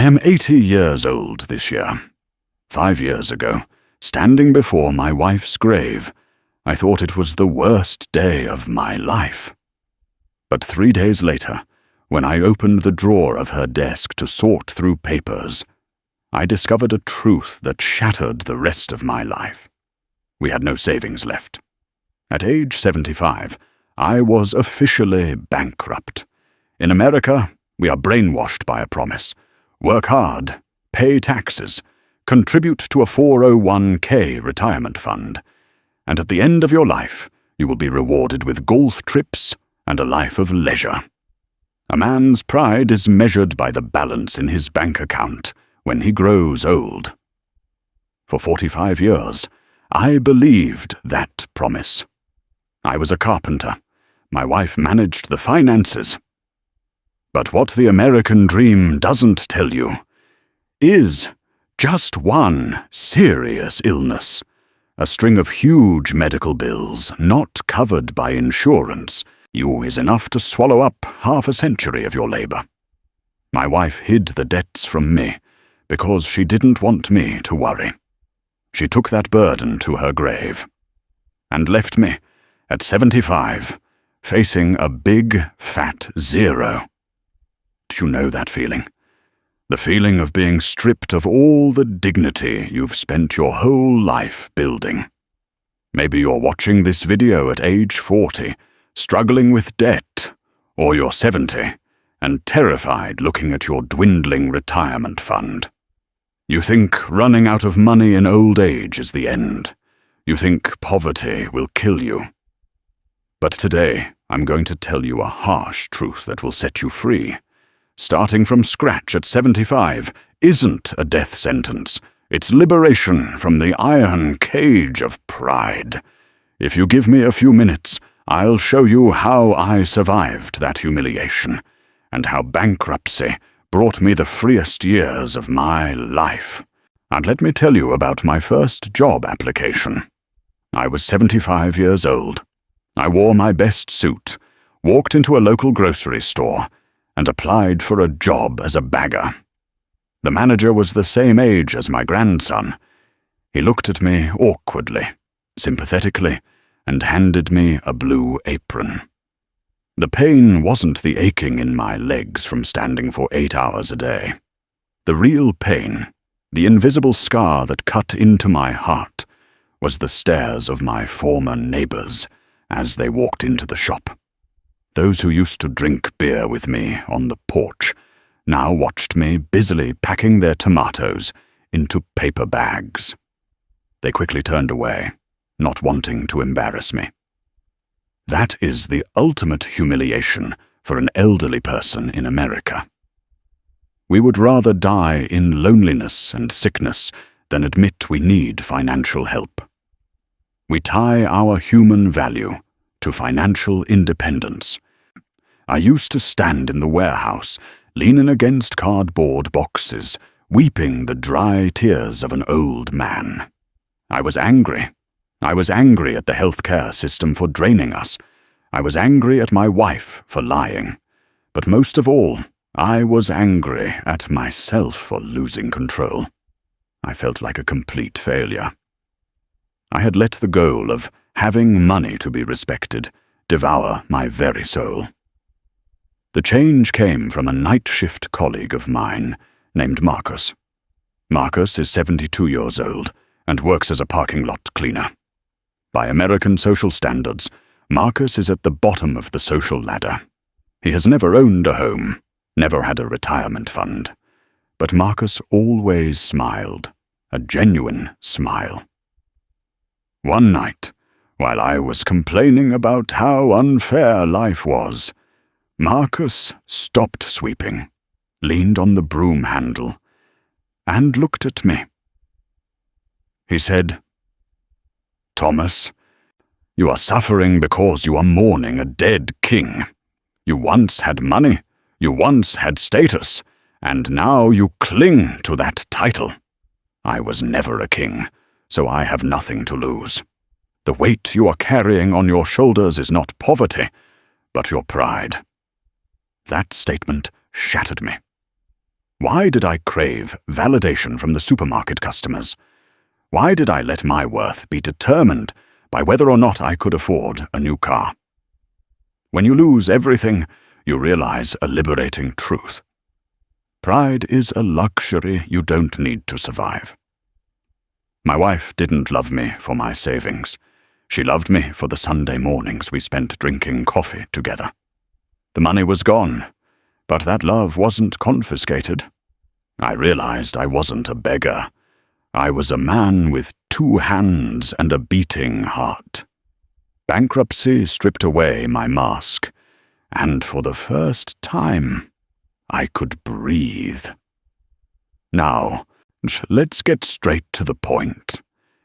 I am 80 years old this year. 5 years ago, standing before my wife's grave, I thought it was the worst day of my life. But 3 days later, when I opened the drawer of her desk to sort through papers, I discovered a truth that shattered the rest of my life. We had no savings left. At age 75, I was officially bankrupt. In America, we are brainwashed by a promise. Work hard, pay taxes, contribute to a 401k retirement fund, and at the end of your life, you will be rewarded with golf trips and a life of leisure. A man's pride is measured by the balance in his bank account when he grows old. For 45 years, I believed that promise. I was a carpenter. My wife managed the finances. But what the American dream doesn't tell you is just one serious illness, a string of huge medical bills not covered by insurance, is enough to swallow up half a century of your labor. My wife hid the debts from me because she didn't want me to worry. She took that burden to her grave and left me at 75, facing a big, fat zero. Do you know that feeling? The feeling of being stripped of all the dignity you've spent your whole life building. Maybe you're watching this video at age 40, struggling with debt, or you're 70 and terrified looking at your dwindling retirement fund. You think running out of money in old age is the end. You think poverty will kill you. But today, I'm going to tell you a harsh truth that will set you free. Starting from scratch at 75 isn't a death sentence. It's liberation from the iron cage of pride. If you give me a few minutes, I'll show you how I survived that humiliation, and how bankruptcy brought me the freest years of my life. And let me tell you about my first job application. I was 75 years old. I wore my best suit, walked into a local grocery store, and applied for a job as a bagger. The manager was the same age as my grandson. He looked at me awkwardly, sympathetically, and handed me a blue apron. The pain wasn't the aching in my legs from standing for 8 hours a day. The real pain, the invisible scar that cut into my heart, was the stares of my former neighbors as they walked into the shop. Those who used to drink beer with me on the porch now watched me busily packing their tomatoes into paper bags. They quickly turned away, not wanting to embarrass me. That is the ultimate humiliation for an elderly person in America. We would rather die in loneliness and sickness than admit we need financial help. We tie our human value to financial independence. I used to stand in the warehouse, leaning against cardboard boxes, weeping the dry tears of an old man. I was angry. I was angry at the healthcare system for draining us. I was angry at my wife for lying. But most of all, I was angry at myself for losing control. I felt like a complete failure. I had let the goal of having money to be respected devour my very soul. The change came from a night shift colleague of mine named Marcus. Marcus is 72 years old and works as a parking lot cleaner. By American social standards, Marcus is at the bottom of the social ladder. He has never owned a home, never had a retirement fund. But Marcus always smiled, a genuine smile. One night, while I was complaining about how unfair life was, Marcus stopped sweeping, leaned on the broom handle, and looked at me. He said, "Thomas, you are suffering because you are mourning a dead king. You once had money, you once had status, and now you cling to that title. I was never a king, so I have nothing to lose. The weight you are carrying on your shoulders is not poverty, but your pride." That statement shattered me. Why did I crave validation from the supermarket customers? Why did I let my worth be determined by whether or not I could afford a new car? When you lose everything, you realize a liberating truth. Pride is a luxury you don't need to survive. My wife didn't love me for my savings. She loved me for the Sunday mornings we spent drinking coffee together. The money was gone, but that love wasn't confiscated. I realized I wasn't a beggar. I was a man with 2 hands and a beating heart. Bankruptcy stripped away my mask, and for the first time, I could breathe. Now, let's get straight to the point.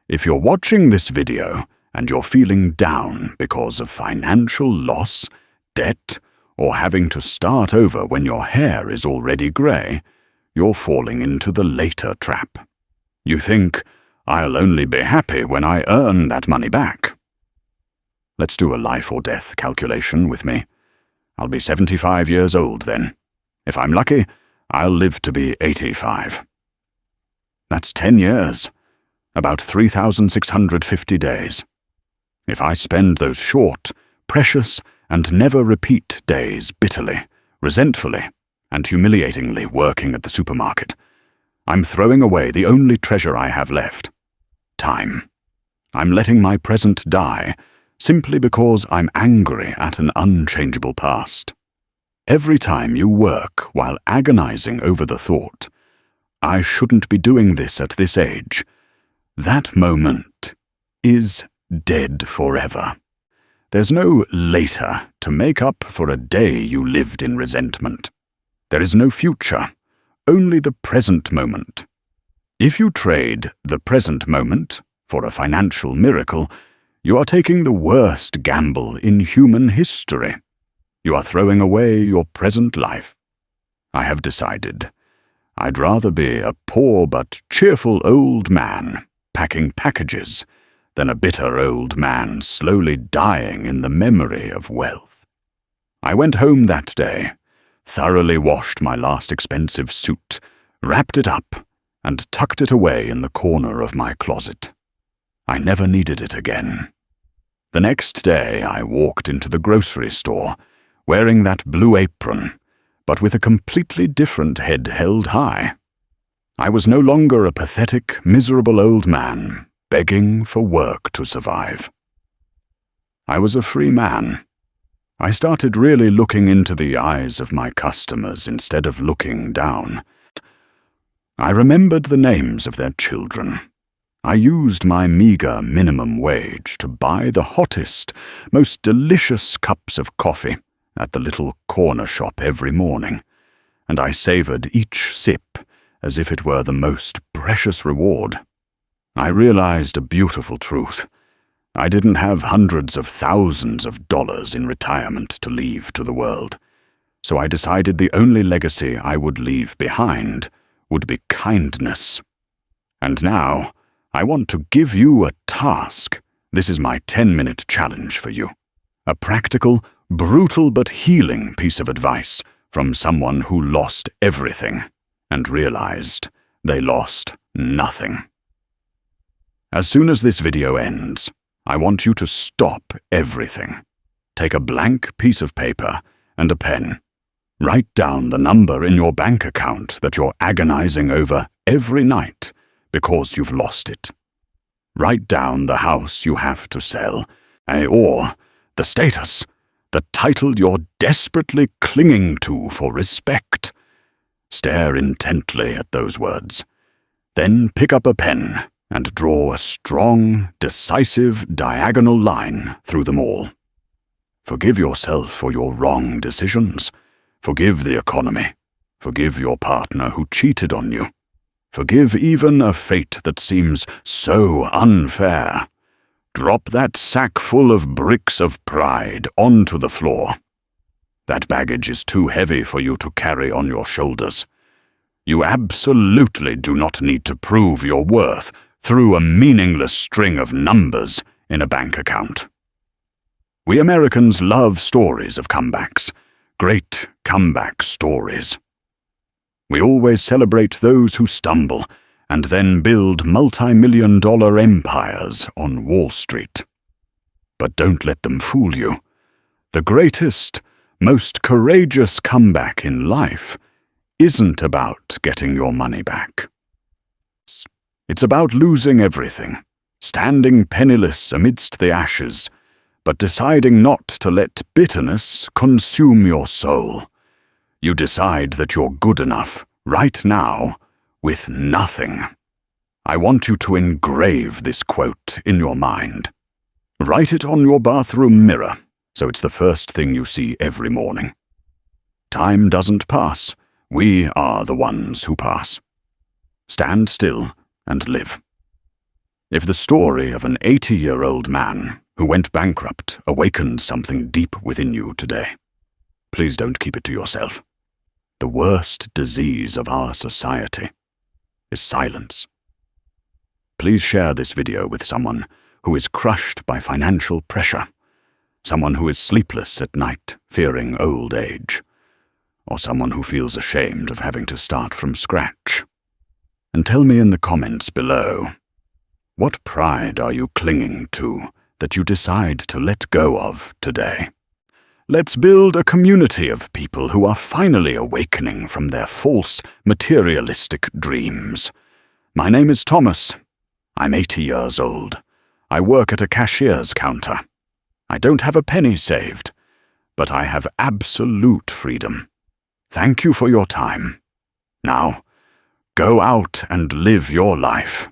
If you're watching this video and you're feeling down because of financial loss, debt, or having to start over when your hair is already grey, you're falling into the later trap. You think, I'll only be happy when I earn that money back. Let's do a life or death calculation with me. I'll be 75 years old then. If I'm lucky, I'll live to be 85. That's 10 years, about 3,650 days. If I spend those short, precious, and never repeat days bitterly, resentfully, and humiliatingly working at the supermarket, I'm throwing away the only treasure I have left: time. I'm letting my present die simply because I'm angry at an unchangeable past. Every time you work while agonizing over the thought, I shouldn't be doing this at this age, that moment is dead forever. There's no later to make up for a day you lived in resentment. There is no future, only the present moment. If you trade the present moment for a financial miracle, you are taking the worst gamble in human history. You are throwing away your present life. I have decided I'd rather be a poor but cheerful old man packing packages than a bitter old man slowly dying in the memory of wealth. I went home that day, thoroughly washed my last expensive suit, wrapped it up, and tucked it away in the corner of my closet. I never needed it again. The next day I walked into the grocery store, wearing that blue apron, but with a completely different head held high. I was no longer a pathetic, miserable old man, begging for work to survive. I was a free man. I started really looking into the eyes of my customers instead of looking down. I remembered the names of their children. I used my meager minimum wage to buy the hottest, most delicious cups of coffee at the little corner shop every morning, and I savored each sip as if it were the most precious reward. I realized a beautiful truth. I didn't have hundreds of thousands of dollars in retirement to leave to the world, so I decided the only legacy I would leave behind would be kindness. And now, I want to give you a task. This is my 10-minute challenge for you. A practical, brutal but healing piece of advice from someone who lost everything and realized they lost nothing. As soon as this video ends, I want you to stop everything. Take a blank piece of paper and a pen. Write down the number in your bank account that you're agonizing over every night because you've lost it. Write down the house you have to sell, or the status, the title you're desperately clinging to for respect. Stare intently at those words. Then pick up a pen and draw a strong, decisive, diagonal line through them all. Forgive yourself for your wrong decisions. Forgive the economy. Forgive your partner who cheated on you. Forgive even a fate that seems so unfair. Drop that sack full of bricks of pride onto the floor. That baggage is too heavy for you to carry on your shoulders. You absolutely do not need to prove your worth through a meaningless string of numbers in a bank account. We Americans love stories of comebacks, great comeback stories. We always celebrate those who stumble and then build multi-million-dollar empires on Wall Street. But don't let them fool you. The greatest, most courageous comeback in life isn't about getting your money back. It's about losing everything, standing penniless amidst the ashes, but deciding not to let bitterness consume your soul. You decide that you're good enough, right now, with nothing. I want you to engrave this quote in your mind. Write it on your bathroom mirror, so it's the first thing you see every morning. Time doesn't pass. We are the ones who pass. Stand still and live. If the story of an 80-year-old man who went bankrupt awakened something deep within you today, please don't keep it to yourself. The worst disease of our society is silence. Please share this video with someone who is crushed by financial pressure, someone who is sleepless at night fearing old age, or someone who feels ashamed of having to start from scratch. And tell me in the comments below, what pride are you clinging to that you decide to let go of today? Let's build a community of people who are finally awakening from their false, materialistic dreams. My name is Thomas. I'm 80 years old. I work at a cashier's counter. I don't have a penny saved, but I have absolute freedom. Thank you for your time. Now, go out and live your life.